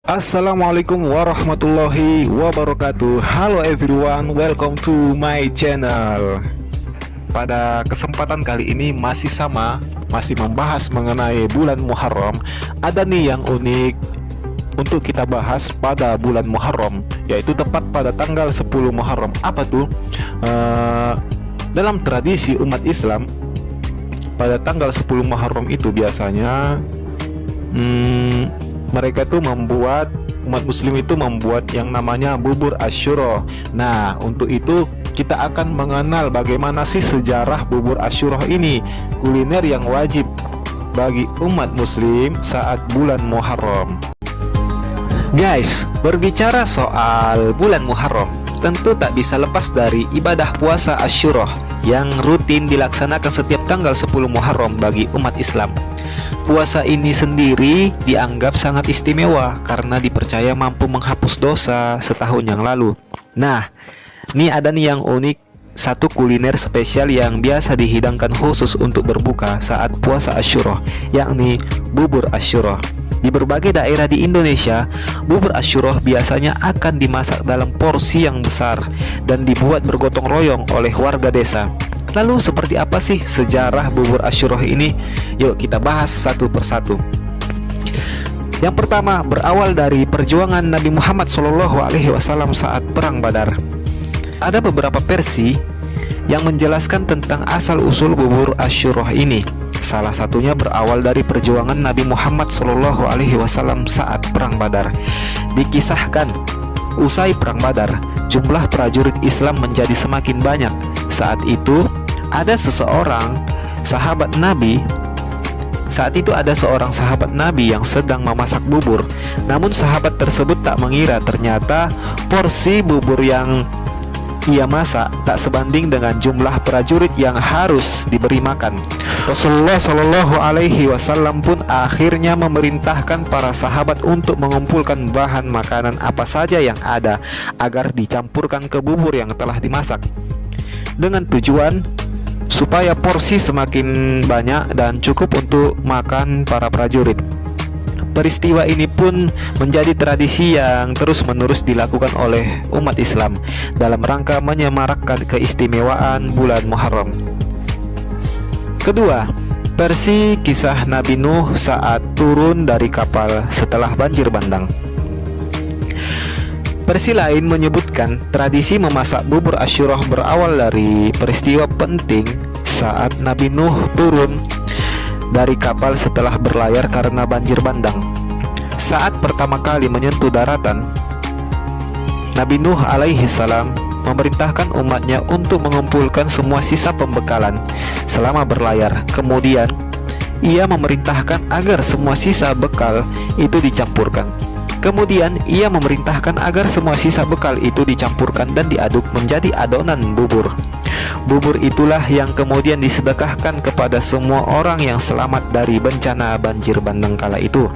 Assalamualaikum warahmatullahi wabarakatuh. Halo everyone, welcome to my channel. Pada kesempatan kali ini masih membahas mengenai bulan Muharram. Ada nih yang unik untuk kita bahas pada bulan Muharram, yaitu tepat pada tanggal 10 Muharram. Apa tuh? Dalam tradisi umat Islam, pada tanggal 10 Muharram itu biasanya mereka tuh umat muslim itu membuat yang namanya bubur Asyura. Nah, untuk itu kita akan mengenal bagaimana sih sejarah bubur Asyura ini, kuliner yang wajib bagi umat muslim saat bulan Muharram. Guys, berbicara soal bulan Muharram, tentu tak bisa lepas dari ibadah puasa Asyura yang rutin dilaksanakan setiap tanggal 10 Muharram bagi umat Islam. Puasa ini sendiri dianggap sangat istimewa karena dipercaya mampu menghapus dosa setahun yang lalu. Nah, ini ada nih yang unik, satu kuliner spesial yang biasa dihidangkan khusus untuk berbuka saat puasa Asyura, yakni bubur Asyura. Di berbagai daerah di Indonesia, bubur Asyura biasanya akan dimasak dalam porsi yang besar dan dibuat bergotong royong oleh warga desa. Lalu seperti apa sih sejarah bubur Asyura ini? Yuk kita bahas satu persatu. Yang pertama, berawal dari perjuangan Nabi Muhammad SAW saat Perang Badar. Ada beberapa versi yang menjelaskan tentang asal-usul bubur Asyura ini. Salah satunya berawal dari perjuangan Nabi Muhammad SAW saat Perang Badar. Dikisahkan, usai Perang Badar, jumlah prajurit Islam menjadi semakin banyak. Saat itu ada seorang sahabat Nabi yang sedang memasak bubur. Namun sahabat tersebut tak mengira ternyata porsi bubur yang ia masak tak sebanding dengan jumlah prajurit yang harus diberi makan. Rasulullah Shallallahu Alaihi Wasallam pun akhirnya memerintahkan para sahabat untuk mengumpulkan bahan makanan apa saja yang ada agar dicampurkan ke bubur yang telah dimasak, dengan tujuan supaya porsi semakin banyak dan cukup untuk makan para prajurit. Peristiwa ini pun menjadi tradisi yang terus-menerus dilakukan oleh umat Islam dalam rangka menyemarakkan keistimewaan bulan Muharram. Kedua, versi kisah Nabi Nuh saat turun dari kapal setelah banjir bandang. Versi lain menyebutkan tradisi memasak bubur Asyura berawal dari peristiwa penting saat Nabi Nuh turun dari kapal setelah berlayar karena banjir bandang. Saat pertama kali menyentuh daratan, Nabi Nuh alaihi salam memerintahkan umatnya untuk mengumpulkan semua sisa pembekalan selama berlayar. Kemudian ia memerintahkan agar semua sisa bekal itu dicampurkan. Dan diaduk menjadi adonan bubur. Bubur itulah yang kemudian disedekahkan kepada semua orang yang selamat dari bencana banjir bandang kala itu.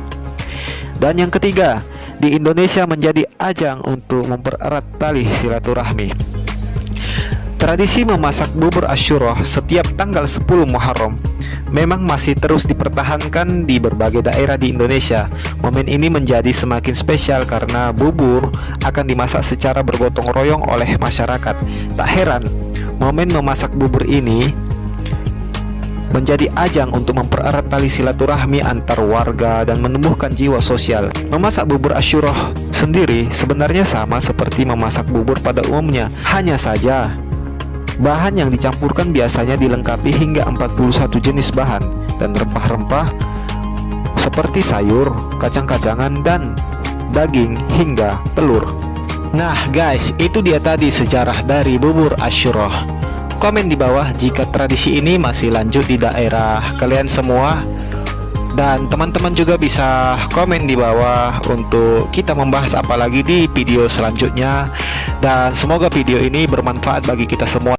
Dan yang ketiga, di Indonesia menjadi ajang untuk mempererat tali silaturahmi. Tradisi memasak bubur Asyura setiap tanggal 10 Muharram memang masih terus dipertahankan di berbagai daerah di Indonesia. Momen ini menjadi semakin spesial karena bubur akan dimasak secara bergotong royong oleh masyarakat. Tak heran, momen memasak bubur ini menjadi ajang untuk mempererat tali silaturahmi antar warga dan menumbuhkan jiwa sosial. Memasak bubur Asyura sendiri sebenarnya sama seperti memasak bubur pada umumnya. Hanya saja bahan yang dicampurkan biasanya dilengkapi hingga 41 jenis bahan dan rempah-rempah seperti sayur, kacang-kacangan, dan daging hingga telur. Nah guys, itu dia tadi sejarah dari bubur Asyura. Komen di bawah jika tradisi ini masih lanjut di daerah kalian semua. Dan teman-teman juga bisa komen di bawah untuk kita membahas apa lagi di video selanjutnya. Dan semoga video ini bermanfaat bagi kita semua.